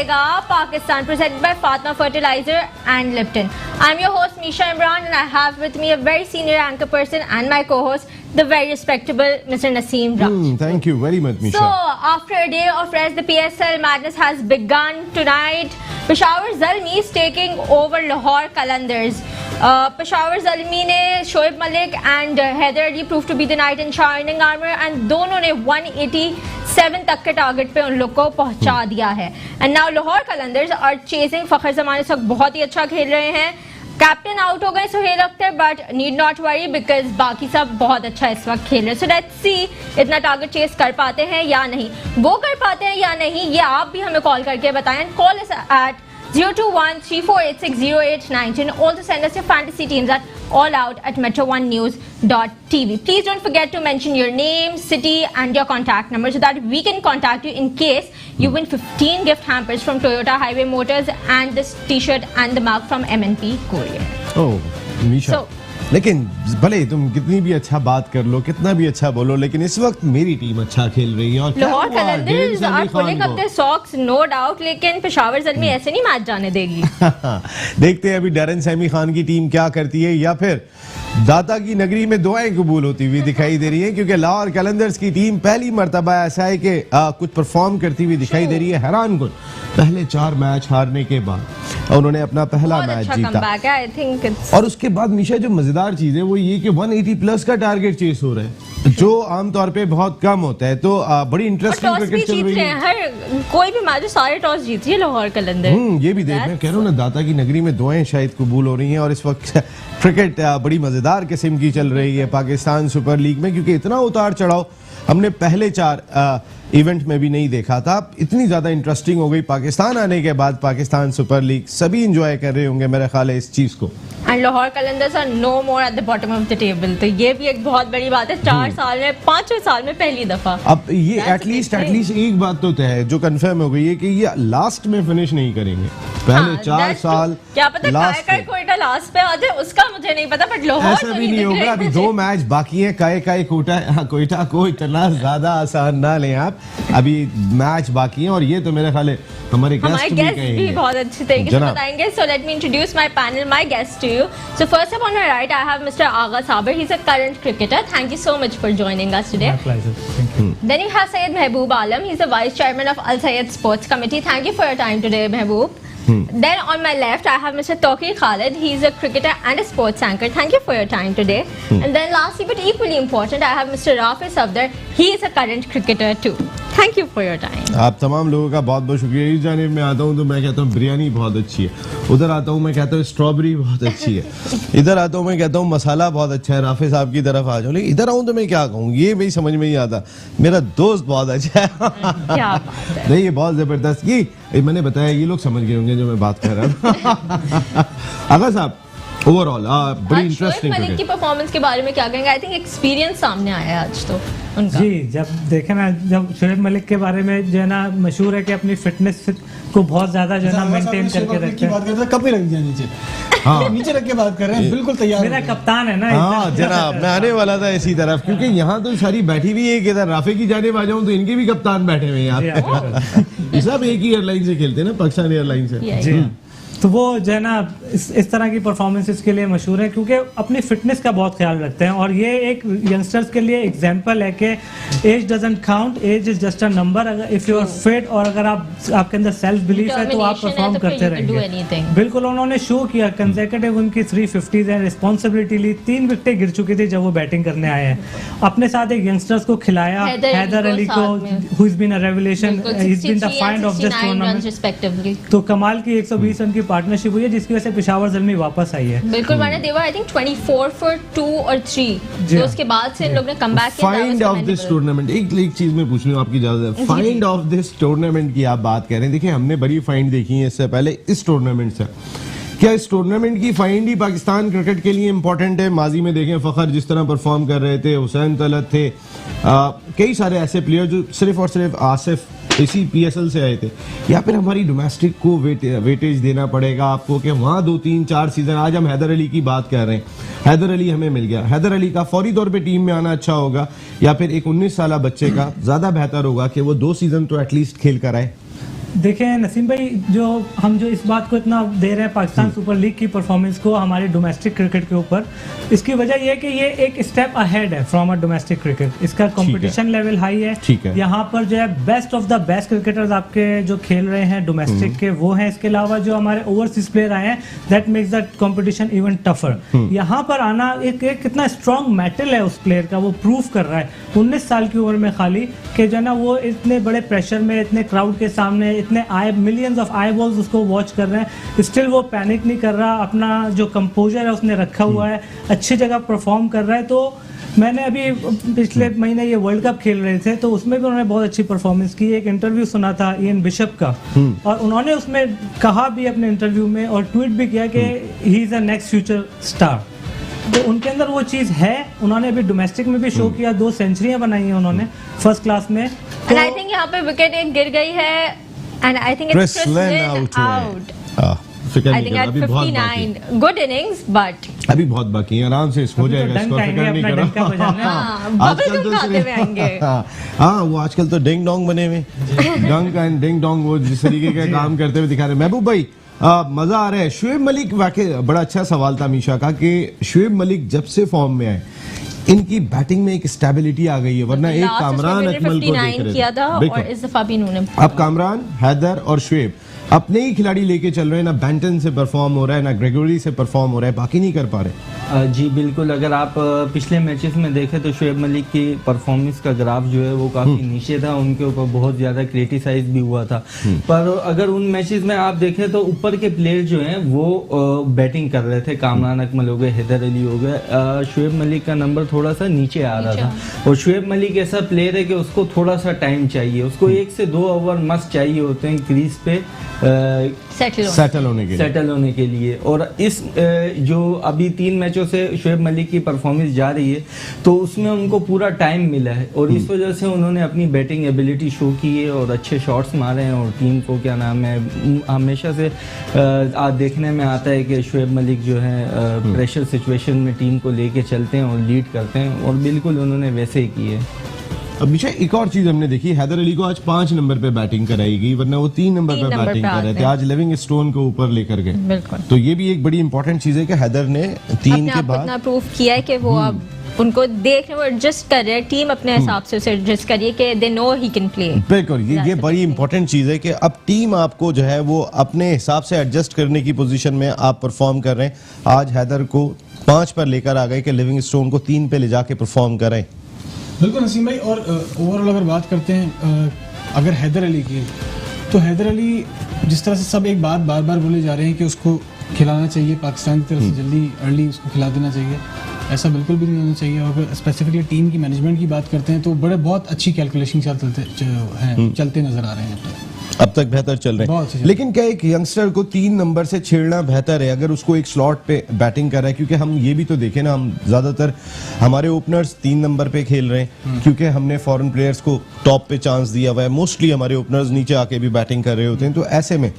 खेलेगा Pakistan, presented by Fatma Fertilizer and Lipton. I'm your host Misha Imran and I have with me a very senior anchor person and my co-host, the very respectable Mr. Naseem Raj. Thank you very much, Misha. So, after a day of rest, the PSL madness has begun tonight. Peshawar Zalmi is taking over Lahore Qalandars. Peshawar Zalmi ने Shoaib Malik and Haider Ali proved to be the knight in shining armor and दोनों ने 187 तक के target पे उन लोग को पहुंचा दिया है. And now Lahore Qalandars are chasing. फखर जमान इस वक्त बहुत ही अच्छा खेल रहे हैं. कैप्टन आउट हो गए Sohail Akhtar, but need not worry because बाकी सब बहुत अच्छा इस वक्त खेल रहे हैं. सो लेट्स सी इतना टारगेट चेस कर पाते हैं या नहीं. वो कर पाते हैं या नहीं ये आप भी हमें कॉल करके बताएं. कॉल इस eight 021-3486-0819. Also send us your fantasy teams at allout@metro1news.tv. Please don't forget to mention your name, city and your contact number so that we can contact you in case you win 15 gift hampers from Toyota Highway Motors and this t-shirt and the mug from MNP Courier. Oh, Misha. लेकिन भले तुम कितनी भी अच्छा बात कर लो, कितना भी अच्छा बोलो, लेकिन इस वक्त मेरी टीम अच्छा खेल रही है. और Lahore Qalandars are pulling up their socks, no doubt, लेकिन पेशावर ज़ल्मी ऐसे नहीं मैच जाने देगी. देखते हैं अभी डैरन सैमी खान की टीम क्या करती है, या फिर दाता की नगरी में दुआएं कबूल होती हुई दिखाई दे रही है, क्योंकि लाहौर कलंदर्स की टीम पहली मर्तबा ऐसा है कि कुछ परफॉर्म करती हुई दिखाई दे रही है. हैरान कुन पहले 4 मैच हारने के बाद उन्होंने अपना पहला मैच जीता. और उसके बाद मिशा जो मजेदार चीज है वो ये कि 180 प्लस का टारगेट चेस हो रहा है, जो आमतौर पे बहुत कम होता है. तो बड़ी इंटरेस्टिंग क्रिकेट चल रही है. हर कोई भी मैच सारे टॉस जीती है लाहौर कलंदर. ये भी देख मैं कह रहा हूँ ना, दाता की नगरी में दुआएं शायद कबूल हो रही हैं. और इस वक्त क्रिकेट बड़ी मजेदार किस्म की चल रही है पाकिस्तान सुपर लीग में, क्योंकि इतना उतार चढ़ाव हमने पहले 4 इवेंट में भी नहीं देखा था. इतनी ज्यादा इंटरेस्टिंग हो गई पाकिस्तान आने के बाद. पाकिस्तान सुपर लीग सभी एंजॉय कर रहे होंगे मेरे ख्याल है इस चीज को. And Lahore Qalandars are no more at the bottom of the table. तो ये भी एक बहुत बड़ी बात है. 4 साल में 5 साल में पहली दफा. अब ये एटलीस्ट एक बात तो तय है जो कंफर्म हो गई है कि ये लास्ट में फिनिश नहीं करेंगे. पहले 4 साल क्या पता काय कोयटा लास्ट पे आ जाए, उसका मुझे नहीं पता, बट लाहौर ऐसा भी नहीं होगा. अभी 2 मैच बाकी हैं. काय कोयटा को इतना ज्यादा आसान ना लें आप. अभी मैच बाकी हैं और ये तो मेरे ख्याल है हमारे गेस्ट भी बहुत अच्छे तरीके से बताएंगे. So let me introduce my panel, my guest to you. So first up on my right I have mister Agha Sabir. He is a current cricketer. Thank you so much for joining us today. My pleasure. Thank you. Then you have Syed Mehboob Alam. He is the vice chairman of Al Sayed Sports Committee. Thank you for your time today, Mehboob. Then on my left, I have Mr. Tawqir Khalid. He is a cricketer and a sports anchor. Thank you for your time today. And then lastly, but equally important, I have Mr. Rafi Safdar. He is a current cricketer too. Thank you for your time. आप तमाम लोगों का बहुत बहुत शुक्रिया. इस जानिब में आता हूँ तो मैं कहता हूँ बिरयानी बहुत अच्छी है. उधर आता हूँ मैं कहता हूँ स्ट्रॉबेरी बहुत अच्छी है. इधर आता हूँ मैं कहता हूँ मसाला बहुत अच्छा है. राफे साहब की तरफ आ जाऊँ, लेकिन इधर आऊँ तो मैं क्या कहूँ, ये मेरी समझ में नहीं आता. मेरा दोस्त बहुत अच्छा है. क्या बात है. नहीं, ये बहुत जबरदस्त. ये मैंने बताया, ये लोग समझ गए होंगे जो मैं बात कर रहा हूँ. आगा साहब, ओवरऑल बड़ी इंटरेस्टिंग मलिक की परफॉर्मेंस के बारे में क्या कहेंगे? आई थिंक एक्सपीरियंस सामने आया है आज तो उनका. जी, जब देखें ना, जब शोएब मलिक के बारे में जो है ना मशहूर है कि अपनी फिटनेस को बहुत ज्यादा जो है ना मेंटेन करके रखते हैं. कब रख दिया नीचे. हाँ, नीचे रख के बात कर रहे हैं. बिल्कुल तैयार. मेरा कप्तान है ना. हाँ जनाब, मैं आने वाला था इसी तरफ, क्योंकि यहाँ तो सारी बैठी हुई है. इधर राफे की जानिब आ जाऊँ तो इनके भी कप्तान बैठे हुए हैं यहाँ. ये सब एक ही एयरलाइन से खेलते हैं ना, पाकिस्तान एयरलाइन से. जी, तो वो जो है ना इस तरह की परफॉर्मेंसेस के लिए मशहूर है क्योंकि अपनी फिटनेस का बहुत ख्याल रखते हैं. और ये एक यंगस्टर्स के लिए एग्जांपल है कि age doesn't count, age is just a number. अगर इफ यू आर फिट और अगर आपके अंदर सेल्फ बिलीफ है तो आप परफॉर्म करते रहेंगे. बिल्कुल, उन्होंने शो किया. कंसेक्यूटिव उनकी 350s है. रिस्पॉन्सिबिलिटी ली. 3 विकेटें गिर चुकी थी जब वो बैटिंग करने आए हैं. अपने साथ एक यंगस्टर्स को खिलाया, हैदर अली को, who has been a revelation, he has been the find of this tournament. तो कमाल की 120 रन की पार्टनरशिप हुई है जिसकी वजह से पेशावर ज़ल्मी वापस आई है. बिल्कुल, मैंने देखा आई थिंक 24 for 2 और 3. तो उसके बाद से इन लोग ने कमबैक किया. फाइंड ऑफ दिस टूर्नामेंट, एक चीज मैं पूछ रही हूँ, आपकी इजाजत है. फाइंड ऑफ दिस टूर्नामेंट की आप बात कर रहे हैं. देखिए, हमने बड़ी फाइंड देखी है इससे पहले. इस टूर्नामेंट से क्या इस टूर्नामेंट की फाइंड ही पाकिस्तान क्रिकेट के लिए इंपॉर्टेंट है? माजी में देखें फखर जिस तरह परफॉर्म कर रहे थे, हुसैन तलत थे, कई सारे ऐसे प्लेयर जो सिर्फ और सिर्फ आसिफ इसी PSL से आए थे. या फिर हमारी डोमेस्टिक को वेटेज देना पड़ेगा आपको कि वहाँ 2, 3, 4 सीजन. आज हम हैदर अली की बात कर रहे हैं, हैदर अली हमें मिल गया. हैदर अली का फौरी तौर पे टीम में आना अच्छा होगा, या फिर एक 19 साल बच्चे का ज़्यादा बेहतर होगा कि वो 2 सीजन तो एटलीस्ट खेल कर आए. देखें नसीम भाई, हम जो इस बात को इतना दे रहे हैं पाकिस्तान सुपर लीग की परफॉर्मेंस को हमारे डोमेस्टिक क्रिकेट के ऊपर, इसकी वजह यह है कि ये एक स्टेप अहेड है फ्रॉम अ डोमेस्टिक क्रिकेट। इसका कंपटीशन लेवल हाई है। यहाँ पर जो है best of the best cricketers आपके जो खेल रहे हैं डोमेस्टिक के वो हैं। इसके अलावा जो हमारे ओवरसीज प्लेयर आए हैं, that makes the competition even tougher. यहाँ पर आना एक कितना स्ट्रॉन्ग मेटल है उस प्लेयर का, वो प्रूव कर रहा है 19 साल की उम्र में खाली, कि जो है ना वो इतने बड़े प्रेशर में, इतने क्राउड के सामने, इतने मिलियंस ऑफ आई बॉल्स उसको वॉच कर रहे हैं, स्टिल वो पैनिक नहीं कर रहा, अपना जो कंपोजर है उसने रखा हुआ है, अच्छी जगह परफॉर्म कर रहा है। तो मैंने अभी पिछले महीने ये वर्ल्ड कप खेल रहे थे तो उसमें भी उन्होंने बहुत अच्छी परफॉर्मेंस की। एक इंटरव्यू सुना था इयन बिशप का, और उन्होंने उसमें कहा भी अपने इंटरव्यू में और ट्वीट भी किया कि ही is a next future star. तो उनके अंदर वो चीज़ है। उन्होंने अभी डोमेस्टिक में भी शो किया, 2 सेंचुरियां बनाई हैं उन्होंने फर्स्ट क्लास में। एंड आई थिंक यहाँ पे विकेट एक गिर गई है, and I think it's Chris Lynn out. I think at 59, good innings, but अभी बहुत बाकी है, आराम से हो जाएगा, इसको फिक्र नहीं करो। आजकल तो खाते हुए आएंगे। हाँ, वो आजकल तो डिंग डोंग बने हुए, डंक एंड डिंग डोंग, वो जिस तरीके का काम करते हुए दिखा रहे हैं। महबूब भाई, मजा आ रहा है। शुएब मलिक, वाकई बड़ा अच्छा सवाल था मीशा का कि शुएब मलिक जब से फॉर्म में आए इनकी बैटिंग में एक स्टेबिलिटी आ गई है, वरना एक कामरान अकमल को देख रहे किया था और इस दफा भी इन्होंने, अब कामरान, हैदर और शुएब अपने ही खिलाड़ी लेके चल रहे हैं, ना बैंटन से परफॉर्म हो रहा है, ना ग्रेगोरी से परफॉर्म हो रहा है, बाकी नहीं कर पा रहे। जी बिल्कुल, अगर आप पिछले मैचेस में देखें तो शुएब मलिक की परफॉर्मेंस का ग्राफ जो है वो काफ़ी नीचे था, उनके ऊपर बहुत ज़्यादा क्रिटिसाइज भी हुआ था। पर अगर उन मैचेस में आप देखें तो ऊपर के प्लेयर जो हैं वो बैटिंग कर रहे थे, कामरान अकमल हो गए, हैदर अली हो गए, शुएब मलिक का नंबर थोड़ा सा नीचे आ रहा था। और शुएब मलिक ऐसा प्लेयर है कि उसको थोड़ा सा टाइम चाहिए, उसको 1 से 2 ओवर मस्ट चाहिए होते हैं क्रीज पे सेटल होने के लिए। और इस जो अभी 3 मैचों से शुएब मलिक की परफॉर्मेंस जा रही है तो उसमें उनको पूरा टाइम मिला है और इस वजह से उन्होंने अपनी बैटिंग एबिलिटी शो की है और अच्छे शॉट्स मारे हैं। और टीम को क्या नाम है, हमेशा से आज देखने में आता है कि शुएब मलिक जो है प्रेशर सिचुएशन में टीम को लेके चलते हैं और लीड करते हैं, और बिल्कुल उन्होंने वैसे ही की है। अब पीछे एक और चीज हमने देखी, हैदर अली को आज 5 नंबर पे बैटिंग कराई गई, वरना वो 3 नंबर पे बैटिंग कर रहे थे, आज लिविंगस्टोन को ऊपर लेकर गए। तो ये भी एक बड़ी इंपॉर्टेंट चीज है कि हैदर ने 3 के बाद अपना प्रूफ किया है कि वो अब उनको देखने वो एडजस्ट कर रहे हैं, टीम अपने हिसाब से उसे एडजस्ट करिए कि they know he can play. बिल्कुल, ये बड़ी इंपॉर्टेंट चीज है कि अब टीम आपको जो है वो अपने हिसाब से एडजस्ट करने की पोजीशन में आप परफॉर्म कर रहे हैं। आज हैदर को 5 पर लेकर आ गए कि लिविंगस्टोन को 3 पे ले जाके परफॉर्म करें। बिल्कुल नसीम भाई, और ओवरऑल अगर बात करते हैं अगर हैदर अली की, तो हैदर अली जिस तरह से सब एक बात बार बार बोले जा रहे हैं कि उसको खिलाना चाहिए, पाकिस्तान की तरफ से जल्दी अर्ली उसको खिला देना चाहिए, ऐसा बिल्कुल भी नहीं होना चाहिए। और अगर स्पेसिफिकली टीम की मैनेजमेंट की बात करते हैं तो बहुत अच्छी कैलकुलेशन चलते नजर आ रहे हैं, अब तक बेहतर चल रहे हैं। लेकिन क्या एक यंगस्टर को 3 नंबर से छेड़ना बेहतर है अगर उसको एक स्लॉट पे बैटिंग कर रहा है? क्योंकि हम ये भी तो देखें ना, हम ज्यादातर हमारे ओपनर्स 3 नंबर पे खेल रहे हैं क्योंकि हमने फॉरेन प्लेयर्स को टॉप पे चांस दिया हुआ है, मोस्टली हमारे ओपनर्स नीचे आके भी बैटिंग कर रहे होते हैं। तो ऐसे में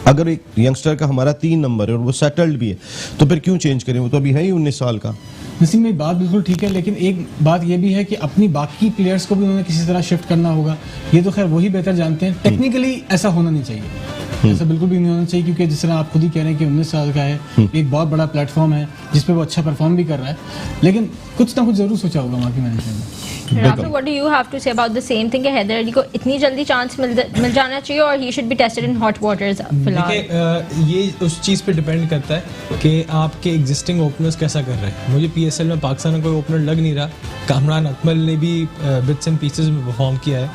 अगर एक यंगस्टर का हमारा 3 नंबर है और वो सेटल्ड भी है तो फिर क्यों चेंज करें? वो तो अभी है ही 19 साल का। नसीम भाई बात बिल्कुल ठीक है, लेकिन एक बात ये भी है कि अपनी बाकी प्लेयर्स को भी उन्हें किसी तरह शिफ्ट करना होगा। ये तो खैर वही बेहतर जानते हैं, टेक्निकली ऐसा होना नहीं चाहिए, ऐसा बिल्कुल भी नहीं होना चाहिए, क्योंकि जिस तरह आप खुद ही कह रहे हैं कि 19 साल का है, एक बहुत बड़ा प्लेटफॉर्म है जिस पे वो अच्छा परफॉर्म भी कर रहा है, लेकिन कुछ ना कुछ जरूर सोचा होगा वहाँ की मैनेजमेंट ने। Rafi, what do you have to say about the same thing कि हैदर अली को इतनी जल्दी चांस मिल जाना चाहिए और he should be tested in hot waters फिलहाल? देखिए, ये उस चीज़ पे डिपेंड करता है कि आपके एग्जिस्टिंग ओपनर्स कैसा कर रहे हैं। मुझे PSL में पाकिस्तान में कोई ओपनर लग नहीं रहा। कामरान अकमल ने भी बिट्स एंड पीसेस में परफॉर्म किया है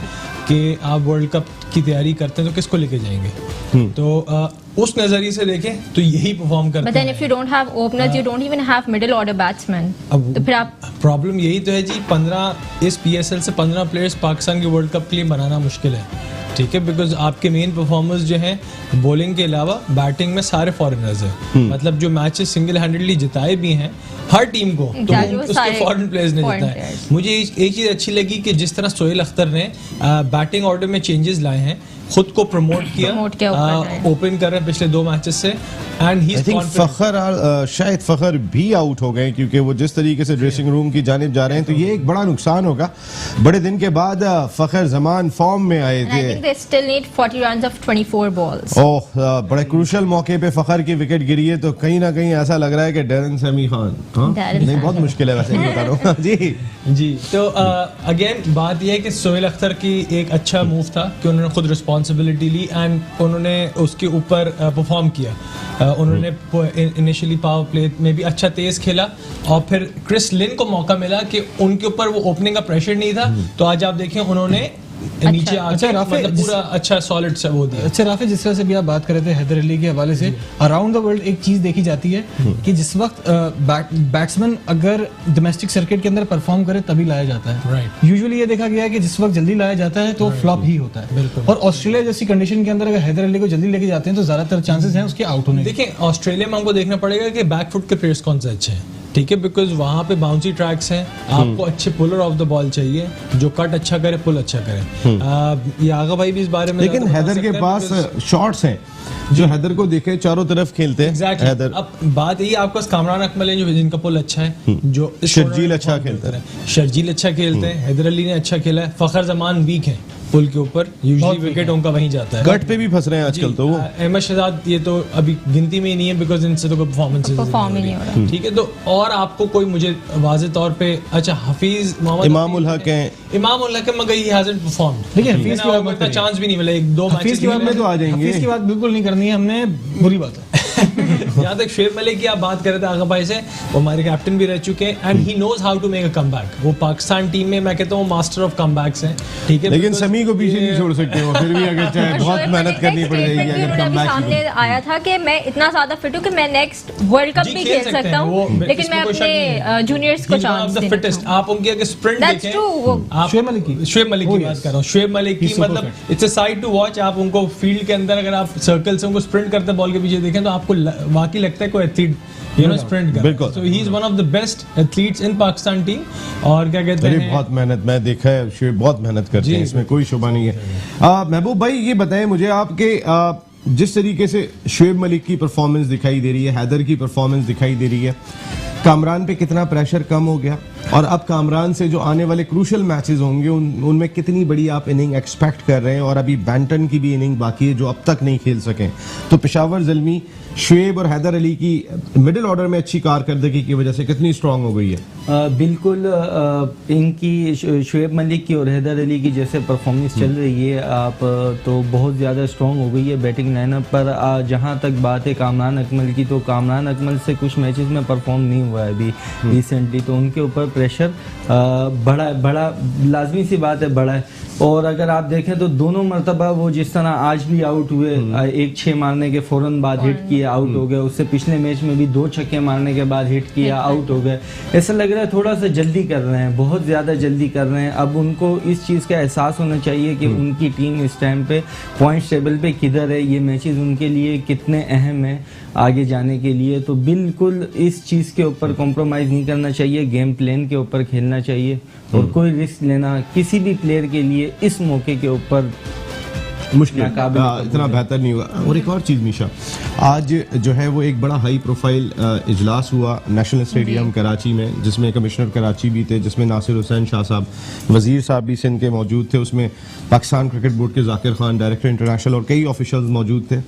कि आप वर्ल्ड कप की तैयारी करते हैं तो किसको लेके जाएंगे? तो उस नजरिए से देखें तो यही परफॉर्म करते हैं। But then if you don't have openers, you don't even have middle order batsmen. तो फिर आप प्रॉब्लम यही तो है जी, 15 इस PSL से 15 प्लेयर्स पाकिस्तान के वर्ल्ड कप के लिए बनाना मुश्किल है, ठीक है, बिकॉज आपके मेन परफॉर्मर्स जो हैं बॉलिंग के अलावा बैटिंग में सारे फॉरेनर्स हैं। मतलब जो मैचेस सिंगल हैंडेडली जिताए भी हैं हर टीम को, तो उसके फॉरेन प्लेयर्स ने जिताए। मुझे एक चीज़ अच्छी लगी कि जिस तरह सोहेल अख्तर ने बैटिंग ऑर्डर में चेंजेस लाए हैं खुद को प्रमोट Promote किया किया, ऊपर ओपन कर रहे हैं पिछले 2 मैचेस से, and he I is think confident. शायद फखर भी आउट हो गए क्योंकि वो जिस तरीके से ड्रेसिंग रूम की जानिब जा रहे हैं, तो ये एक बड़ा नुकसान होगा। बड़े दिन के बाद फखर जमान फॉर्म में आए And I think थे। they still need 40 runs of 24 balls. ओह बड़े क्रूशल मौके पे फखर की विकेट गिरी है, तो कहीं ना कहीं ऐसा लग रहा है कि डैरन सैमी खान, हाँ? डैरन नहीं बहुत मुश्किल है वैसे, मैं बता रहा हूँ जी। जी, तो अगेन बात यह है कि सोहेल अख्तर की एक अच्छा मूव था कि उन्होंने खुद रिस्पॉन्सिबिलिटी ली एंड उन्होंने उसके ऊपर परफॉर्म किया। उन्होंने इनिशियली पावर प्ले में भी अच्छा तेज खेला और फिर क्रिस लिन को मौका मिला कि उनके ऊपर वो ओपनिंग का प्रेशर नहीं था, तो आज आप देखें उन्होंने नीचे आके राफे, मतलब पूरा अच्छा सॉलिड सा वो दिया। अच्छा राफे, जिस तरह से भी आप बात कर रहे थे हैदर अली के हवाले से, अराउंड द वर्ल्ड एक चीज देखी जाती है कि जिस वक्त बैट्समैन अगर डोमेस्टिक सर्किट के अंदर परफॉर्म करे तभी लाया जाता है। Right. यूजुअली ये देखा गया है कि जिस वक्त जल्दी लाया जाता है तो फ्लॉप ही होता है। बिल्कुल। और ऑस्ट्रेलिया जैसी कंडीशन के अंदर अगर हैदर अली को जल्दी लेके जाते हैं तो ज्यादातर चांसेस हैं उसके आउट होने के। देखिए, ऑस्ट्रेलिया में हमको देखना पड़ेगा कि बैकफुट के प्लेयर्स कौन से अच्छे हैं, ठीक है, बिकॉज वहाँ पे बाउंसी ट्रैक्स हैं, आपको अच्छे पुलर ऑफ द बॉल चाहिए जो कट अच्छा करे, पुल अच्छा करे। ये आगा भाई भी इस बारे में लेकिन ज़्यादा बता हैदर के सकते हैं पास because- शॉट्स हैं जो हैदर को देखे चारों तरफ खेलते हैं। Exactly. हैदर अब बात यही, आपके पास कामरान अकमल है जो जिनका पुल अच्छा है, जो इस शर्जील tournament में अच्छा perform खेलता करते हैं। शर्जील अच्छा खेलते हैं, हैदर अली ने अच्छा खेला है, फखर जमान वीक है पुल के ऊपर, यूजुअली विकेट उनका वहीं जाता है। गट पे भी फंस रहे हैं आजकल, तो वो अहमद शहजाद ये तो अभी गिनती में ही नहीं है बिकॉज इनसे तो कोई Perform ही नहीं हो रहा। ठीक है, तो और आपको कोई मुझे वाज़ेह तौर पे, अच्छा हफीज मोहम्मद इमाम उल हक हैं। इमाम उल हक मगर ही हैजंट परफॉर्म्ड। देखिए, हफीज की बात मत का करिए। चांस भी नहीं मिला, 1-2 हफीज मैचेस की बात में तो आ जाएंगे। हफीज की बात बिल्कुल नहीं करनी है हमने, बुरी बात है। यहाँ तक शुएब मलिक की आप बात कर रहे थे आगा भाई से, वो हमारे कैप्टन भी रह चुके हैं and he knows how to make a comeback. वो पाकिस्तान टीम में मैं कहता हूँ मास्टर ऑफ कमबैक्स हैं, ठीक है, लेकिन because समी को पीछे ये- नहीं छोड़ सकते हो, फिर भी अगर चाहे बहुत शोएब मेहनत मलिक का करनी एक पड़ जाएगी statement भी अगर उन्होंने अभी कमबैक सामने आया था कि मैं इतना ज्यादा फिट हूँ कि मैं नेक्स्ट वर्ल्ड कप जी, भी खेल खेल सकते सकता हैं, वो हूँ, लेकिन इसमें मैं कोई शक नहीं अपने है। जूनियर्स को He's one chance of the देना fittest। चाहूँ। आप उनकी अगर स्प्रिंट That's देखें, true, वो आप शुएब मलिक की? शुएब मलिक Oh, की yes. बात कर रहा हूँ। शुएब मलिक की He's super मतलब fit. It's a sight to watch. आप उनको फील्ड के अंदर अगर आप सर्कल से उनको स्प्रिंट करते बॉल के पीछे देखें तो आपको वाकई लगता है कोई एथलीट स्प्रिंट कर। बिल्कुल। So he is one of the best athletes in Pakistan team. और क्या कहते अरे हैं, बहुत मेहनत, मैं देखा है शुएब बहुत मेहनत करते जी, हैं, इसमें कोई शुबा नहीं है। महबूब भाई ये बताएं मुझे आपके जिस तरीके से शुएब मलिक की परफॉर्मेंस दिखाई दे रही है, हैदर की परफॉर्मेंस दिखाई दे रही है, कामरान पे कितना प्रेशर कम हो गया, और अब कामरान से जो आने वाले क्रूशल मैचेस होंगे उनमें कितनी बड़ी आप इनिंग एक्सपेक्ट कर रहे हैं, और अभी बैंटन की भी इनिंग बाकी है जो अब तक नहीं खेल सके, तो पेशावर ज़ल्मी, शुएब और हैदर अली की मिडिल ऑर्डर में अच्छी कारकर्दगी की वजह से कितनी स्ट्रांग हो गई है? बिल्कुल इनकी शुएब मलिक की और हैदर अली की जैसे परफॉर्मेंस चल रही है आप तो बहुत ज़्यादा स्ट्रांग हो गई है बैटिंग लाइनअप पर। जहाँ तक बात है कामरान अकमल की, तो कामरान अकमल से कुछ मैचेस में परफॉर्म नहीं हुआ है अभी रिसेंटली, तो उनके ऊपर प्रेशर बड़ा लाजमी सी बात है, बड़ा है। और अगर आप देखें तो दोनों मरतबा वो जिस तरह आज भी आउट हुए, 1-6 मारने के फ़ौरन बाद हिट किया, आउट हो गए, उससे पिछले मैच में भी 2 छक्के मारने के बाद हिट किया, आउट हो गए। ऐसा लग रहा है थोड़ा सा जल्दी कर रहे हैं, बहुत ज़्यादा जल्दी कर रहे हैं। अब उनको इस चीज़ का एहसास होना चाहिए कि उनकी टीम इस टाइम पे पॉइंट्स टेबल पे किधर है, ये मैचेस उनके लिए कितने अहम हैं आगे जाने के लिए। तो बिल्कुल इस चीज़ के ऊपर कॉम्प्रोमाइज़ नहीं करना चाहिए, गेम प्लान के ऊपर खेलना चाहिए, और कोई रिस्क लेना किसी भी प्लेयर के लिए इस मौके के ऊपर मुश्किल, नाकाबिल इतना बेहतर नहीं हुआ। और एक और चीज़ निशा, आज जो है वो एक बड़ा हाई प्रोफाइल इजलास हुआ नेशनल स्टेडियम कराची में, जिसमें कमिश्नर कराची भी थे, जिसमें नासिर हुसैन शाह साहब, वज़ीर साहब भी सिंध के मौजूद थे, उसमें पाकिस्तान क्रिकेट बोर्ड के जाकिर खान डायरेक्टर इंटरनेशनल और कई ऑफिशियल्स मौजूद थे।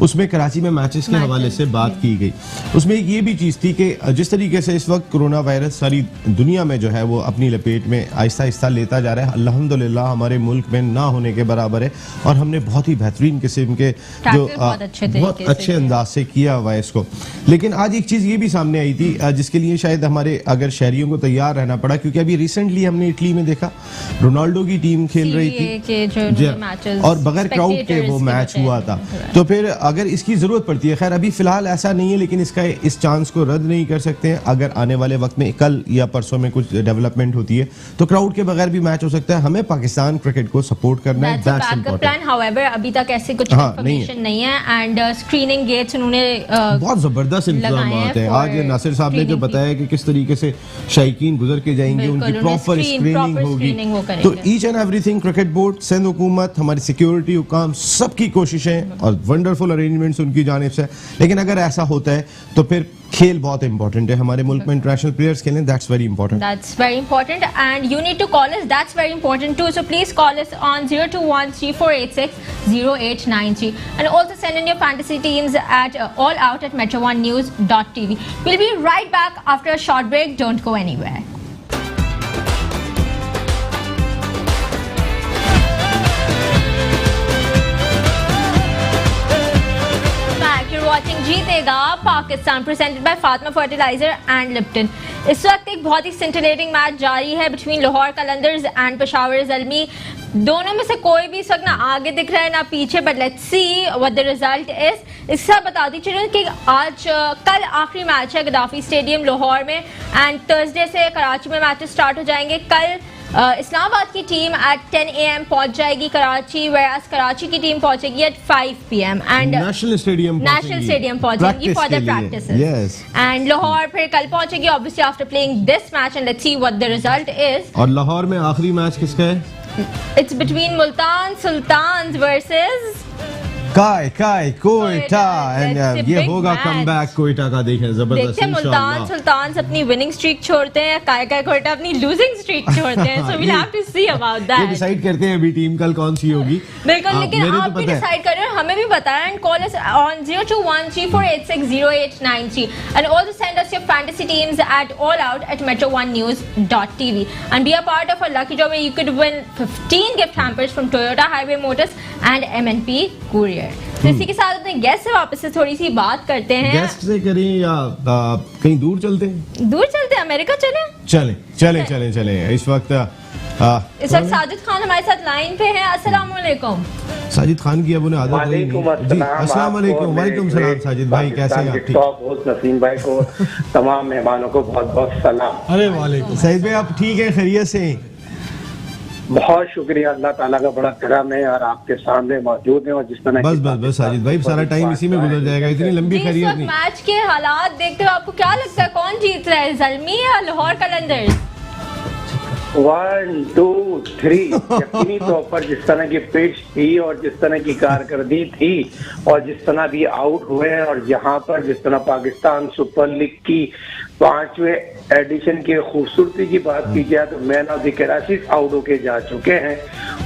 उसमें कराची में मैचेस के हवाले से बात की गई। उसमें एक ये भी चीज़ थी कि जिस तरीके से इस वक्त कोरोना वायरस सारी दुनिया में जो है वो अपनी लपेट में आहिस्ता आहिस्ता लेता जा रहा है, अल्हम्दुलिल्लाह हमारे मुल्क में ना होने के बराबर है, और हमने बहुत ही बेहतरीन किस्म के जो बहुत अच्छे अंदाज से किया हुआ है इसको। लेकिन आज एक चीज़ ये भी सामने आई थी जिसके लिए शायद हमारे अगर शहरियों को तैयार रहना पड़ा, क्योंकि अभी रिसेंटली हमने इटली में देखा रोनाल्डो की टीम खेल रही थी और बगैर क्राउड के वो मैच हुआ था। तो फिर अगर इसकी ज़रूरत पड़ती है, खैर अभी फ़िलहाल ऐसा नहीं है, लेकिन इसका इस चांस को रद्द नहीं कर सकते हैं। अगर आने वाले वक्त में कल या परसों में कुछ डेवलपमेंट होती है तो क्राउड के बगैर भी मैच हो सकता है। हमें पाकिस्तान क्रिकेट को सपोर्ट करना है, दैट्स इंपॉर्टेंट। हाउएवर अभी तक ऐसे कुछ हाँ, इन्फॉर्मेशन नहीं है एंड स्क्रीनिंग गेट्स उन्होंने बहुत जबरदस्त इंतजाम हैं। आज नासिर साहब ने जो बताया कि किस तरीके से शायकीन गुजर के जाएंगे, बिल्कुल, उनकी उन्हें प्रॉपर proper screening वो स्क्रीनिंग होगी। करेंगे। तो each and everything cricket board, Sindh हुकूमत, हमारी सिक्योरिटी हुकाम, सबकी कोशिशें और वंडरफुल अरेंजमेंट्स उनकी जानिब से। लेकिन अगर ऐसा होता है तो फिर खेल बहुत इंपॉर्टेंट है, हमारे मुल्क में इंटरनेशनल प्लेयर्स खेलें, that's very important. That's very important and you need to call us, that's very important too, so please call us on 02134860893 and also send in your fantasy teams at allout@metro1news.tv. We'll be right back after a short break, don't go anywhere. You're watching जीतेगा Pakistan presented by Fatima fertiliser and Lipton. इस वक्त एक बहुत ही scintillating match जारी है between Lahore Qalandars and Peshawar Zalmi. दोनों में से कोई भी इस वक्त ना आगे दिख रहा है ना पीछे, but let's see what the result is. इसके साथ बताती चलूं कि आज कल आखिरी मैच है गद्दाफी स्टेडियम लाहौर में एंड थर्सडे से कराची में मैचेस स्टार्ट हो जाएंगे। कल इस्लामाबाद की टीम एट 10 AM पहुंच जाएगी कराची, whereas कराची की टीम पहुंचेगी at 5 PM and national stadium पहुंचेगी for the practices and Lahore फिर कल पहुंचेगी obviously after playing this match and let's see what the result is. और लाहौर में आखिरी मैच किसका है? It's between Multan Sultans versus Quetta and ये होगा कमबैक कोयटा का। देखें जबरदस्त देखते हैं मुल्तान सुल्तान्स अपनी विनिंग स्ट्रीक छोड़ते हैं, काय कोयटा अपनी लूजिंग स्ट्रीक छोड़ते हैं, so we have to see about ये दैट। डिसाइड करते हैं अभी टीम कल कौन सी होगी। बिल्कुल, लेकिन मेरे आप तो भी पता है। डिसाइड कर रहे हो, हमें भी बताया and call us on 02134860893 and also send us your fantasy teams at allout@metro1news.tv and be a part of a lucky draw where you could win 15 gift hampers from Toyota Highway Motors and MNP Courier। तो इसी के साथ अपने guest से वापस से थोड़ी सी बात करते हैं। गेस्ट से करें या कहीं दूर चलते हैं? दूर चलते हैं, अमेरिका चलें? चलें इस वक्त इस वक्त साजिद खान हमारे साथ लाइन पे हैं। अस्सलाम वालेकुम। साजिद खान की अब उन्हें आदत रही नहीं। जी अस्सलाम वालेकुम। वालेकुम सलाम साजिद भाई, कैसे हैं आप? ठीक। बहुत नसीम भाई को तमाम मेहमानों को बहुत बहुत सलाम। अरे वालेकुम। साजिद भाई आप ठीक हैं, खैरियत से? बहुत शुक्रिया, अल्लाह ताला का बड़ा करम है और आपके सामने मौजूद है। और जिस तरह बस साजिद भाई सारा टाइम इसी में गुजर जाएगा, इतनी लंबी खैरियत नहीं। मैच के हालात देखते हुए आपको क्या लगता है कौन जीत रहा है, ज़ल्मी या लाहौर कलंदर्स? 1 2 3 यकीनी तौर पर जिस तरह की पिच थी और जिस तरह की कारकर्दगी थी और जिस तरह भी आउट हुए हैं और यहाँ पर जिस तरह पाकिस्तान सुपर लीग की 5वें एडिशन की खूबसूरती की बात की जाए तो man of the Karachi out होके जा चुके हैं।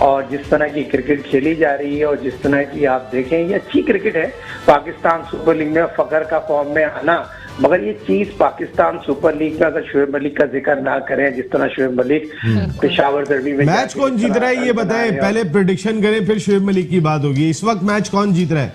और जिस तरह की क्रिकेट खेली जा रही है और जिस तरह की आप देखें ये अच्छी क्रिकेट है। पाकिस्तान सुपर लीग में फखर का फॉर्म में आना, मगर ये चीज पाकिस्तान सुपर लीग में अगर शोएब मलिक का जिक्र ना करें, जिस तरह शोएब मलिक पेशावर दरबी में मैच कौन जीत रहा है ये बताएं, पहले प्रेडिक्शन करें फिर शोएब मलिक की बात होगी। इस वक्त मैच कौन जीत रहा है?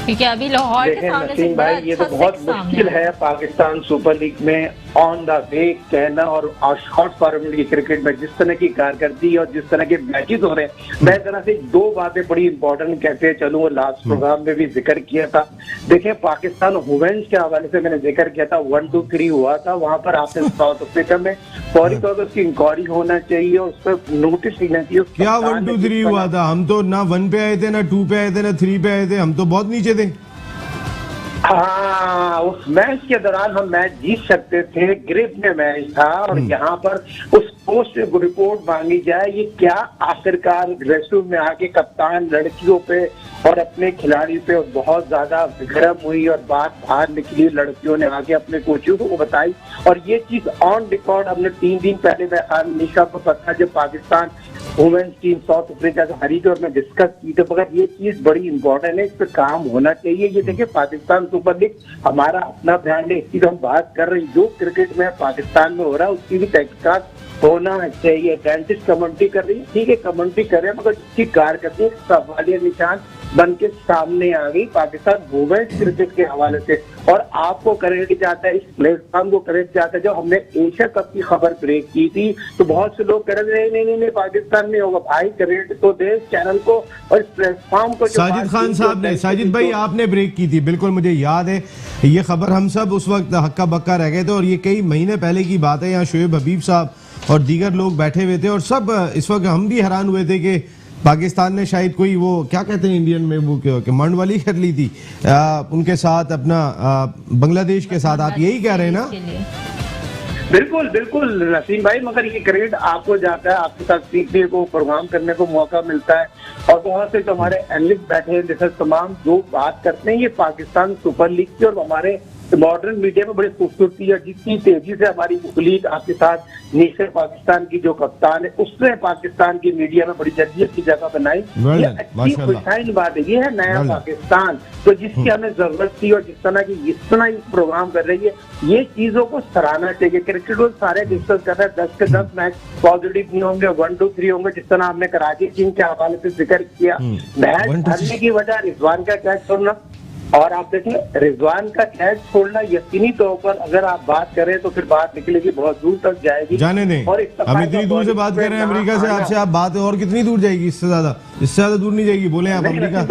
क्योंकि अभी लाहौर के देखें सामने से नसीम बड़ा भाई, ये तो अच्छा बहुत सिक्स सामने मुश्किल है पाकिस्तान सुपर लीग में ऑन द वे कहना और शॉर्ट फॉर्मेट की क्रिकेट में जिस तरह की कारकर्दगी और जिस तरह के मैचेस हो रहे हैं। मैं तरह से 2 बातें बड़ी इंपॉर्टेंट कहते हैं चलूँ, लास्ट प्रोग्राम में भी जिक्र किया था। देखें पाकिस्तान वुमेन्स के हवाले से मैंने जिक्र किया था, 1 2 3 हुआ था वहां पर। आपने साउथ अफ्रीका में फौरी तौर पर उसकी इंक्वायरी होना चाहिए और उस पर नोटिस लेना चाहिए। क्या 1 2 3 हुआ था? हम तो ना 1 पे आए थे, ना 2 पे आए थे, ना 3 पे आए थे, हम तो बहुत नीचे थे। हाँ, उस मैच के दौरान हम मैच जीत सकते थे, ग्रिप में मैच था और यहाँ पर उस पोस्ट रिपोर्ट मांगी जाए। ये क्या आखिरकार ड्रेसरूम में आके कप्तान लड़कियों पे और अपने खिलाड़ी पे बहुत ज्यादा गर्म हुई और बात बाहर निकली। लड़कियों ने आके अपने कोचों को बताई और ये चीज ऑन रिकॉर्ड हमने 3 दिन पहले निशा को पता जब Pakistan women's team South Africa से हारी थी और मैं डिस्कस की थी। मगर ये चीज बड़ी इंपॉर्टेंट है, इस पर काम होना चाहिए। ये देखिए पाकिस्तान सुपर लीग हमारा अपना ब्रांड है, इसकी तो हम बात कर रहे हैं। जो क्रिकेट में पाकिस्तान में हो रहा है उसकी भी तहकीकात होना चाहिए। डेंटिस्ट कमेंट्री कर रही है, ठीक है कमेंट्री कर रहे हैं, मगर इसकी कारकर्दगी सवालिया निशान बन के सामने आ गई पाकिस्तान वुमेन्स क्रिकेट के हवाले से। और आपको करेक्ट जाता है, इस प्लेटफॉर्म को करेक्ट जाता है। जब हमने एशिया कप की खबर ब्रेक की थी तो बहुत से लोग कह रहे थे नहीं पाकिस्तान में होगा। भाई करेक्ट तो दे चैनल को और इस प्लेटफॉर्म को। साजिद खान साहब ने, साजिद भाई आपने ब्रेक की थी, बिल्कुल मुझे याद है ये खबर। हम सब उस वक्त हक्का बक्का रह गए थे और ये कई महीने पहले की बात है। यहाँ शोएब हबीब साहब और दीगर लोग बैठे हुए थे और सब इस वक्त हम भी हैरान हुए थे कि पाकिस्तान ने शायद कोई वो क्या कहते हैं इंडियन में वो कमांड वाली कर ली थी उनके साथ अपना बांग्लादेश के साथ, आप यही कह रहे हैं ना? बिल्कुल बिल्कुल नसीम भाई, मगर ये क्रेडिट आपको जाता है, आपके साथ सीखने को, प्रोग्राम करने को मौका मिलता है, और बहुत से जो हमारे एनालिस्ट बैठे हैं जैसे तमाम जो बात करते हैं ये पाकिस्तान सुपर लीग की और हमारे मॉडर्न मीडिया में बड़ी खूबसूरती है, जितनी तेजी से हमारी मुखलिक आपके साथ नेशनल पाकिस्तान की जो कप्तान है उसने पाकिस्तान की मीडिया में बड़ी जर्जियत की जगह बनाई। ये अच्छी खुशहाली बात है, ये है नया पाकिस्तान, तो जिसकी हमें जरूरत थी, और जिस तरह की इस प्रोग्राम कर रही है ये चीजों को सराहना चाहिए। क्रिकेट को सारे डिस्कस कर रहे हैं, 10 के 10 मैच पॉजिटिव नहीं होंगे, 1, 2, 3 होंगे, जिस तरह हमने कराची किंग के हवाले से जिक्र किया। मैच हारने की वजह रिजवान का कैच छोड़ना, और आप देखें रिजवान का कैच छोड़ना यकीनी तौर पर अगर आप बात करें तो फिर बात निकलेगी बहुत दूर तक जाएगी। जाने दें, हम इतनी दूर से बात कर रहे हैं अमेरिका से, आपसे आप बात और कितनी दूर जाएगी? इससे ज्यादा दूर नहीं जाएगी, बोले आप अमेरिका।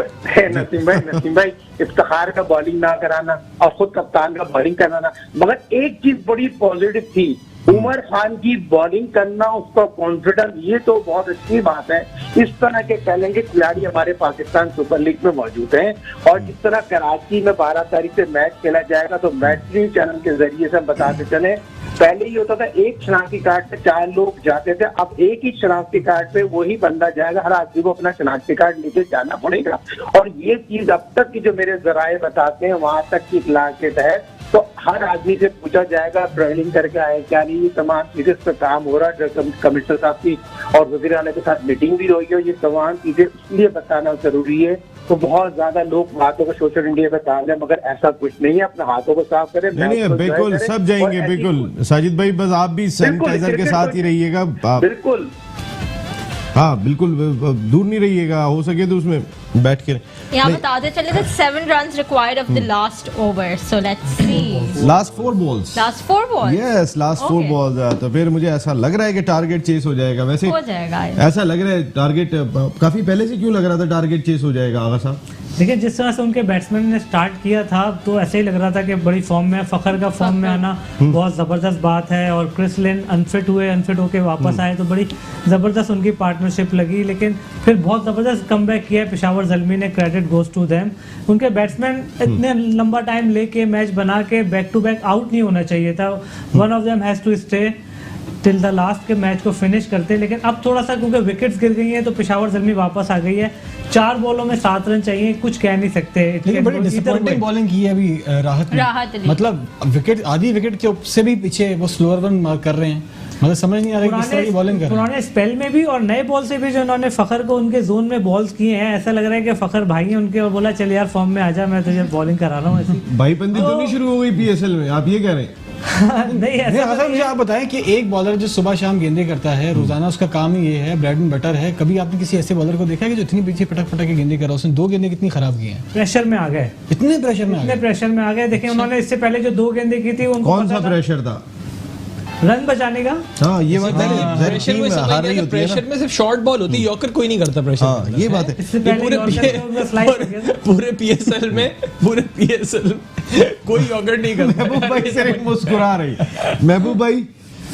नसीम भाई इफ्तिखार का बॉलिंग ना कराना और खुद कप्तान का बॉलिंग कराना, मगर एक चीज बड़ी पॉजिटिव थी, उमर खान की बॉलिंग करना, उसका कॉन्फिडेंस, ये तो बहुत अच्छी बात है। इस तरह के टैलेंटेड खिलाड़ी हमारे पाकिस्तान सुपर लीग में मौजूद हैं, और जिस तरह कराची में 12 तारीख से मैच खेला जाएगा तो मैच चैनल के जरिए से हम बताते चले, पहले ही होता था एक शनाख्ती कार्ड पे 4 लोग जाते थे, अब एक ही शनाख्ती कार्ड पे वही बंदा जाएगा, हर आदमी को अपना शनाख्ती कार्ड लेके जाना पड़ेगा। और ये चीज अब तक की जो मेरे जराए बताते हैं वहां तक की इत्तला के तहत तो हर आदमी से पूछा जाएगा ट्रेनिंग करके आए क्या नहीं, ये तमाम चीजें पर काम हो रहा है। कमिश्नर साहब की और वज़ीर आला के साथ मीटिंग भी हुई है, ये तमाम चीजें इसलिए बताना जरूरी है। तो बहुत ज्यादा लोग बातों को सोशल मीडिया पे डाल रहे हैं, मगर ऐसा कुछ नहीं है, अपने हाथों को साफ करें। नहीं बिल्कुल सब जाएंगे, बिल्कुल साजिद भाई, बस आप भी सैनिटाइजर के साथ ही रहिएगा। बिल्कुल हाँ बिल्कुल दूर नहीं रहिएगा, हो सके तो उसमें बैठ के। यहाँ बताते चले थे 7 runs required of the last over, so let's see. Last 4 balls. Last 4 balls. Yes, last 4 balls. तो फिर मुझे ऐसा लग रहा है कि टारगेट चेस हो जाएगा। वैसे हो जाएगा, ऐसा लग रहा है टारगेट काफी पहले से क्यों लग रहा था टारगेट चेस हो जाएगा आगा साहब? देखिए जिस तरह से उनके बैट्समैन ने स्टार्ट किया था तो ऐसे ही लग रहा था कि बड़ी फॉर्म में, फखर का फॉर्म में आना बहुत ज़बरदस्त बात है, और क्रिस लिन अनफिट होके वापस आए तो बड़ी ज़बरदस्त उनकी पार्टनरशिप लगी, लेकिन फिर बहुत ज़बरदस्त कमबैक किया पेशावर ज़ल्मी ने, क्रेडिट गोज टू देम। उनके बैट्समैन इतने लंबा टाइम लेके मैच बना के बैक टू बैक आउट नहीं होना चाहिए था, one of them has to stay till the last के मैच को फिनिश करते, लेकिन अब थोड़ा सा क्योंकि विकेट्स गिर गई हैं तो पेशावर ज़ल्मी वापस आ गई है। 4 बॉलों में 7 रन चाहिए, कुछ कह नहीं सकते। लेकिन बड़ी डिसअपॉइंटिंग बॉलिंग की है अभी राहत ने, मतलब विकेट आधी विकेट के से भी पीछे वो स्लोअर रन मार्क कर रहे हैं, मतलब समझ नहीं आ रहा किस तरह की बॉलिंग कर रहे हैं। पुराने स्पेल में भी और नए बॉल से भी जो उन्होंने फखर को उनके जोन में बॉल्स किए हैं, ऐसा लग रहा है कि फखर भाई हैं उनके, और बोला चल यार फॉर्म में आजा, मैं तुझे बॉलिंग करा रहा हूँ ऐसी। भाईबंदी तो नहीं शुरू हो गई पीएसएल में, आप ये कह रहे हैं? नहीं ऐसा मुझे आप बताएं कि एक बॉलर जो सुबह शाम गेंदें करता है रोजाना, उसका काम ही ये है, ब्रेड एंड बटर है, कभी आपने किसी ऐसे बॉलर को देखा है कि जो इतनी पीछे पटक के गेंदें कर रहा है? उसने 2 गेंदें कितनी खराब की हैं, प्रेशर में आ गए, इतने प्रेशर में आ गए। देखिए उन्होंने इससे पहले जो 2 गेंदें की थी उनको कौन सा प्रेशर था? रन बचाने का। हाँ ये बात है, प्रेशर में हार रही होती है, प्रेशर में सिर्फ शॉर्ट बॉल होती है, यॉर्कर कोई नहीं करता प्रेशर। हाँ ये बात है। पूरे पीएसएल में कोई यॉर्कर नहीं करता। महबूब भाई से मुस्कुरा रही, महबूब भाई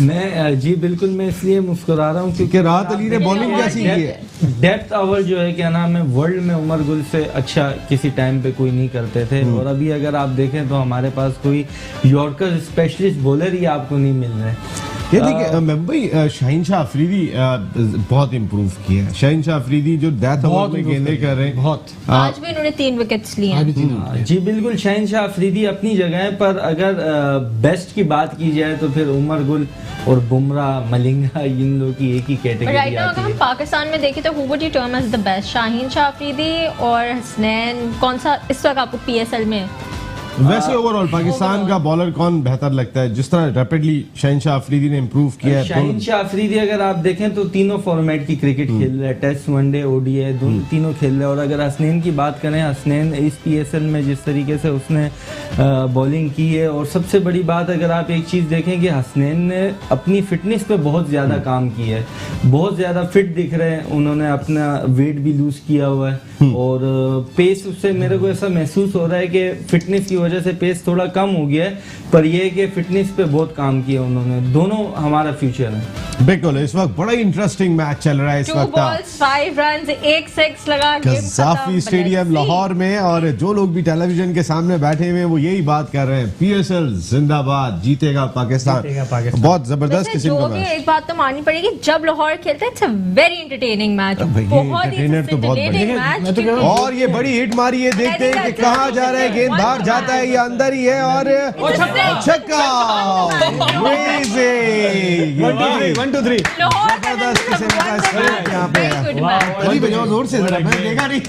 मैं जी बिल्कुल मैं इसलिए मुस्कुरा रहा हूँ क्योंकि राहत अली ने बॉलिंग कैसी की है। डेप्थ ओवर जो है क्या नाम है वर्ल्ड में उमर गुल से अच्छा किसी टाइम पे कोई नहीं करते थे, और अभी अगर आप देखें तो हमारे पास कोई यॉर्कर स्पेशलिस्ट बॉलर ही आपको नहीं मिल रहे। ये देखिए महबूब भाई, शाहीन शाह अफरीदी बहुत इम्प्रूव किया है। शाहीन शाह अफरीदी जो डेथ ओवर में गेंदें कर रहे हैं, बहुत आज भी उन्होंने 3 विकेट्स लिए हैं। जी बिल्कुल, शाहीन शाह अफरीदी अपनी जगह है, पर अगर बेस्ट की बात की जाए तो फिर उमर गुल और बुमराह मलिंगा इन लोगों की एक ही कैटेगरी राइट नाउ आती अगर हम है। पाकिस्तान में देखें तो who would you term as the best, Shaheen Shah Afridi और हसनैन, कौन सा इस वक्त आपको पीएसएल में? वैसे ओवरऑल पाकिस्तान का बॉलर कौन बेहतर लगता है? जिस तरह रैपिडली शाहीन शाह अफरीदी ने इम्प्रूव किया है। शाहीन शाह अफरीदी अगर आप देखें तो तीनों फॉर्मेट की क्रिकेट खेल रहा है, टेस्ट, वनडे, ओडीआई तीनों खेल रहे हैं। और अगर हसनैन की बात करें, हसनैन इस पीएसएल में जिस तरीके से उसने बॉलिंग की है, और सबसे बड़ी बात अगर आप एक चीज़ देखें कि हसनैन ने अपनी फिटनेस पे बहुत ज़्यादा काम किया है, बहुत ज़्यादा फिट दिख रहे हैं, उन्होंने अपना वेट भी लूज़ किया हुआ है। और पेस उससे मेरे को ऐसा महसूस हो रहा है कि फिटनेस की वजह से पेस थोड़ा कम हो गया है, पर ये है कि फिटनेस पे बहुत काम किया उन्होंने। दोनों हमारा फ्यूचर है। बिल्कुल, इस वक्त बड़ा इंटरेस्टिंग मैच चल रहा है इस 2 वक्त balls 5 runs, 1 6 लगा कज़ाफ़ी स्टेडियम लाहौर में। और जो लोग भी टेलीविजन के सामने बैठे हुए हैं वो यही बात कर रहे हैं, पीएसएल जिंदाबाद, जीतेगा पाकिस्तान। बहुत जबरदस्त किस्म का मैच। एक बात तो माननी पड़ेगी, जब लाहौर खेलता है it's a very entertaining match, बहुत ही entertainer तो बहुत scintillating बढ़िया। मैच। मैं तो कह रहा और ये बड़ी हिट मारी है, देखते हैं कि कहाँ जा रहा है, गेंद बाहर जाता है या अंदर ही है। और छक्का, Amazing! 1 2 3 लाहौर जबरदस्त किस्म का स्ट्रोक यहाँ पे है। अली बजाओ जोर से जरा, मैंने देखा नहीं।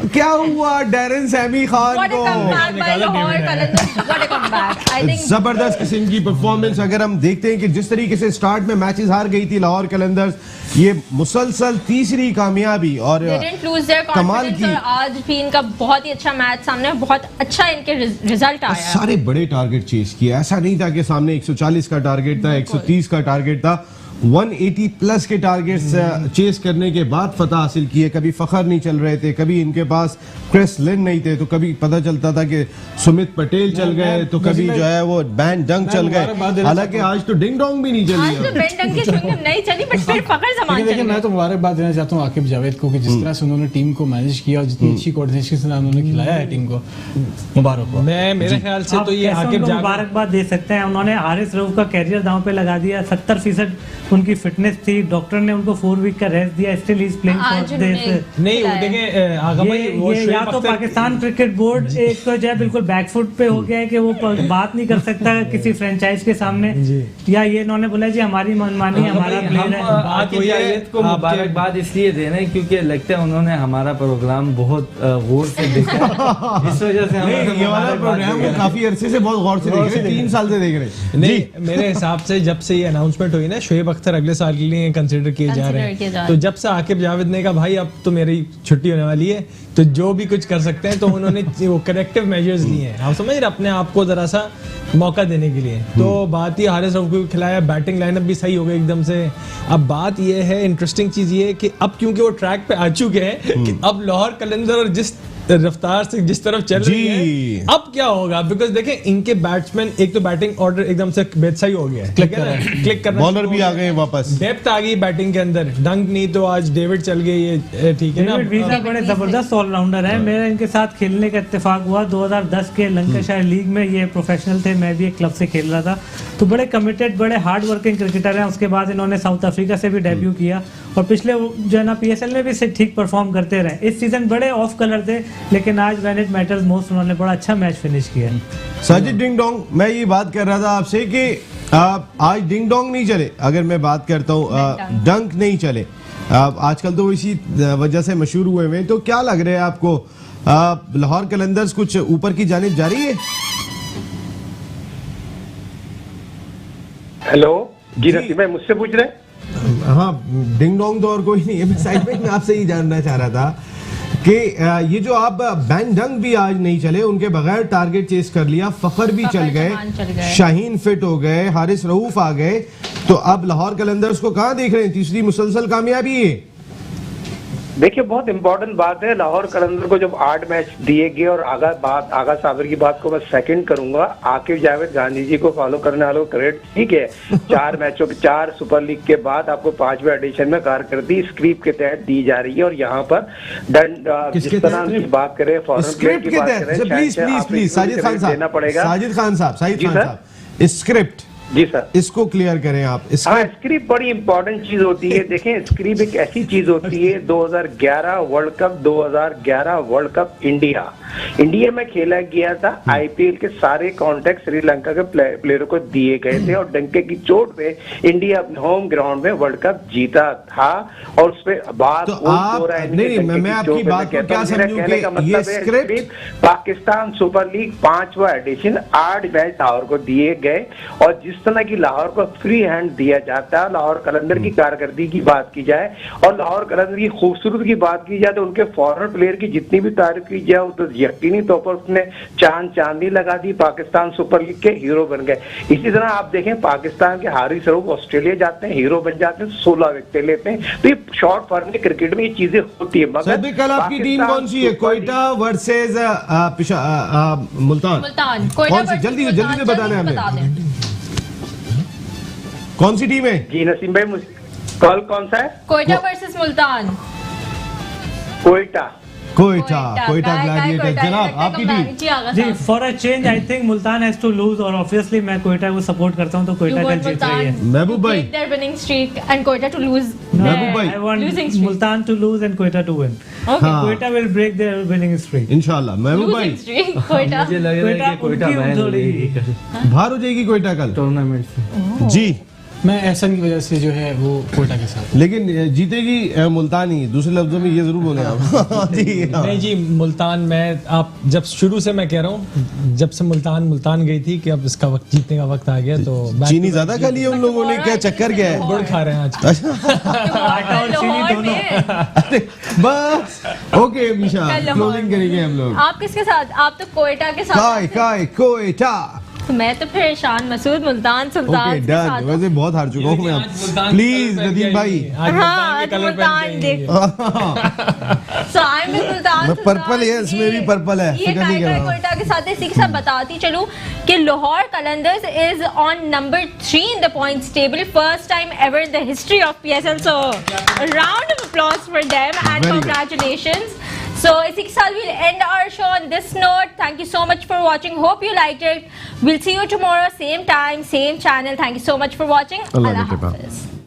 क्या हुआ Darren Sami Khan What a को? comeback by Lahore Qalandars. What a comeback. I think जबरदस्त किस्म की परफॉर्मेंस। अगर हम देखते हैं कि जिस तरीके से स्टार्ट में मैचेस हार गई थी लाहौर कलंदर्स, ये मुसलसल तीसरी कामयाबी और they didn't lose their कमाल confidence की। और आज भी इनका बहुत ही अच्छा मैच सामने, बहुत अच्छा इनके रिजल्ट आया। सारे बड़े टारगेट चेस किए, ऐसा नहीं था कि सामने 140 का टारगेट था, 130 का टारगेट था, 180 प्लस के टारगेट्स चेस करने के बाद फतह हासिल किए। कभी फखर नहीं चल रहे थे, कभी इनके पास क्रिस लिन नहीं थे, तो कभी पता चलता था कि सुमित पटेल चल गए, तो कभी जो है वो बैन डंग चल गए। हालांकि आज तो डिंग डोंग भी नहीं आज चली तो है। बेंटन की स्विंग नहीं चली, बट फिर फखर जमान देखिए चल मैं गए। तो मुबारकबाद देना चाहता हूँ आकिब जावेद को कि जिस तरह से उन्होंने टीम को मैनेज किया और जितनी अच्छी कोऑर्डिनेशन से उन्होंने खिलाया है टीम को, मुबारक हो। मैं मेरे ख्याल से आप तो ये कैसे आकिब उनको जावेद मुबारकबाद दे सकते हैं। उन्होंने हारिस रऊफ का कैरियर दांव पे लगा दिया, 70% उनकी फिटनेस थी, डॉक्टर ने उनको 4 वीक का रेस्ट दिया, स्टिल ही इज प्लेइंग आज फॉर उन्होंने दिस। नहीं, वो खिलाया। देखिए आगा भाई, वो ये शोएब या तो अख्तर- पाकिस्तान क्रिकेट बोर्ड एक तो जो है बिल्कुल बैकफुट पे हो गया है कि वो बात नहीं कर सकता किसी फ्रेंचाइज के सामने, या ये इन्होंने बोला जी हमारी मनमानी हमारा हम प्लेयर है। आकिब वही है, जावेद को आपके- मुबारकबाद इसलिए दे रहे हैं क्योंकि लगता है उन्होंने हमारा प्रोग्राम बहुत गौर से देखा है। इस वजह से हम नहीं, ये वाला प्रोग्राम वो काफी अरसे से बहुत गौर से देख रहे हैं, 3 साल से देख रहे हैं। नहीं, मेरे हिसाब से जब से ये अनाउंसमेंट हुई ना शोएब अख्तर अगले साल के लिए कंसीडर किए जा रहे किए जा हैं, रहे तो जब से आकिब जावेद ने कहा भाई अब तो मेरी छुट्टी होने वाली है, तो जो भी कुछ कर सकते हैं, तो उन्होंने वो करेक्टिव मेजर्स लिए हैं। आप समझ रहे अपने आप को जरा सा मौका देने के लिए। तो बात ये हारिस रऊफ को खिलाया, बैटिंग लाइनअप भी सही हो गई एकदम से। अब बात ये है, इंटरेस्टिंग चीज ये है कि अब क्योंकि वो ट्रैक पे आ चुके हैं कि अब लाहौर कलंदर और जिस रफ्तार से जिस तरफ चल रही है, अब क्या होगा? बिकॉज देखें इनके बैट्समैन, एक तो बैटिंग ऑर्डर एकदम से बेहतसही हो गया है, क्लिक करना, बॉलर भी आ गए वापस, डेप्थ आ गई बैटिंग के अंदर। डंक नहीं तो आज डेविड चल गए, ये ठीक है ना। डेविड वीजा बड़े जबरदस्त ऑलराउंडर है। मेरा इनके साथ खेलने का इत्तेफाक हुआ 2010 के लंकाशायर लीग में। ये प्रोफेशनल थे, मैं भी एक क्लब से खेल रहा था, तो बड़े कमिटेड, बड़े हार्ड वर्किंग क्रिकेटर हैं। उसके बाद इन्होंने साउथ अफ्रीका से भी डेब्यू किया और पिछले जो है ना पीएसएल में भी से ठीक परफॉर्म करते रहे। इस सीजन बड़े ऑफ कलर थे, लेकिन आज व्हेन इट मैटर्स मोस्ट उन्होंने बड़ा अच्छा मैच फिनिश किया। साजिद डिंग डोंग, मैं ये बात कर रहा था आपसे कि आज डिंग डोंग नहीं चले, अगर मैं बात करता हूँ डंक नहीं चले, आजकल तो इसी वजह से मशहूर हुए हुए हैं, तो क्या लग रहा है आपको लाहौर कलंदर्स कुछ ऊपर की जानिब जा रही है? हेलो जी नसीम भाई, मुझसे पूछ रहे हैं? हाँ, डिंग डोंग तो और कोई नहीं है, मैं साइड में आपसे ही जानना चाह रहा था कि ये जो आप बैन डंग भी आज नहीं चले, उनके बगैर टारगेट चेस कर लिया, फखर भी चल गए, शाहीन फिट हो गए, हारिस रऊफ आ गए, तो अब लाहौर कलंदर्स को कहाँ देख रहे हैं? तीसरी मुसलसल कामयाबी है। देखिए बहुत इंपॉर्टेंट बात है, लाहौर कलंदर को जब 8 मैच दिए गए, और आगा साबिर की बात को मैं सेकंड करूंगा, आकिब जावेद गांधी जी को फॉलो करने वालों को क्रेडिट, ठीक है। 4 मैचों के 4 सुपर लीग के बाद आपको 5वें एडिशन में कारकर्दगी स्क्रीप के तहत दी जा रही है, और यहाँ पर जिस तरह की बात करें, फॉरेन प्लेयर की बात करें, प्लीज साजिद खान साहब, देना पड़ेगा। साजिद खान साहब, स्क्रिप्ट जी सर, इसको क्लियर करें आप। हाँ, स्क्रिप्ट बड़ी इंपॉर्टेंट चीज होती है। देखें, स्क्रिप्ट एक ऐसी चीज होती है, 2011 world cup, 2011 world cup India में खेला गया था। आईपीएल के सारे कॉन्ट्रैक्ट श्रीलंका के प्लेयरों को दिए गए थे, और डंके की चोट पे इंडिया अपने होम ग्राउंड में वर्ल्ड कप जीता था, और उस पर बात तो आप नहीं, मैं आपकी बात को क्या समझूं कि ये स्क्रिप्ट पाकिस्तान सुपर लीग 5वां एडिशन 8 मैच लाहौर को दिए गए, और जिस जिस तरह की लाहौर को फ्री हैंड दिया जाता है, लाहौर कलंदर की कारकर्दगी की बात की जाए और लाहौर कलंदर की खूबसूरत की बात की जाए तो उनके फॉरन प्लेयर की जितनी भी तारीफ की जाए तो यकीनी तौर पर उसने चांदी लगा दी, पाकिस्तान सुपर लीग के हीरो बन गए। इसी तरह आप देखें पाकिस्तान के हारिस रऊफ ऑस्ट्रेलिया जाते हैं, हीरो बन जाते हैं, 16 विकेट लेते हैं। तो ये शॉर्ट फॉर्म के क्रिकेट में ये चीजें होती है। मगर सर कल आपकी टीम कौन सी है? कोयटा वर्सेस मुल्तान। कौन सी? जल्दी से बताना है हमें, कौन सी टीम है? जी नसीम भाई, कल कौन सा है? कोयटा वर्सेस मुल्तान। कोयटा ग्लैडिएटर्स। जनाब आपकी टीम? जी, for a change I think Multan has to lose और ऑब्वियसली मैं कोयटा को सपोर्ट करता हूं, तो कोयटा कल जीत रही है। महबूब भाई, their winning streak and Quetta to lose महबूब भाई, I want losing streak. Multan to lose and Quetta to win. Okay. हाँ। Quetta will break their winning streak. इंशाल्लाह। महबूब भाई, losing streak Quetta. मुझे लग रहा है कि कोयटा उनकी बैन हो थोड़ी- जाएगी कल बाहर हो जाएगी कोयटा कल टूर्नामेंट से। जी, मैं एहसन की वजह से जो है वो कोयटा के साथ। लेकिन जीतेगी मुल्तान ही। दूसरे लफ्जों में ये जरूर बोले आप। जी हाँ। नहीं जी, मुल्तान में आप जब शुरू से मैं कह रहा हूँ, जब से मुल्तान गई थी कि अब इसका वक्त जीतने का वक्त आ गया, तो चीनी ज्यादा खा ली है उन लोगों ने, क्या चक्कर क्या है? गुड़ खा रहे हैं आज। आटा और चीनी लाहौर दोनों। में। अरे बस ओके मिशा, कल लाहौर क्लोजिंग करेंगे हम लोग। आप किसके साथ? आप तो कोयटा के साथ। काय कोयटा। तो मैं तो फिर शान मसूद मुल्तान ओके सुल्तान के डन। साथ। वैसे बहुत हार चुका हूँ मैं आज अब। मुल्तान प्लीज के कलर नदीम पहन भाई। के आएंगे। आज हाँ, मुल्तान के आज कलर मुल्तान पहन के देख। आएंगे। So I'm with मुल्तान मैं सुल्तान। पर्पल है, इसमें भी ये- पर्पल है, ये फिक्र नहीं काय करना। कोयटा के साथ इसी के साथ बताती चलूं कि Lahore Qalandars is on number 3 in the points table, first time ever in the history of PSL. So a round of applause for them and Very good. congratulations. So इसी के साथ we'll end our show on this note. Thank you so much for watching. Hope you liked it. We'll see you tomorrow, same time, same channel. Thank you so much for watching. Allah Allah Akbar. Hafiz.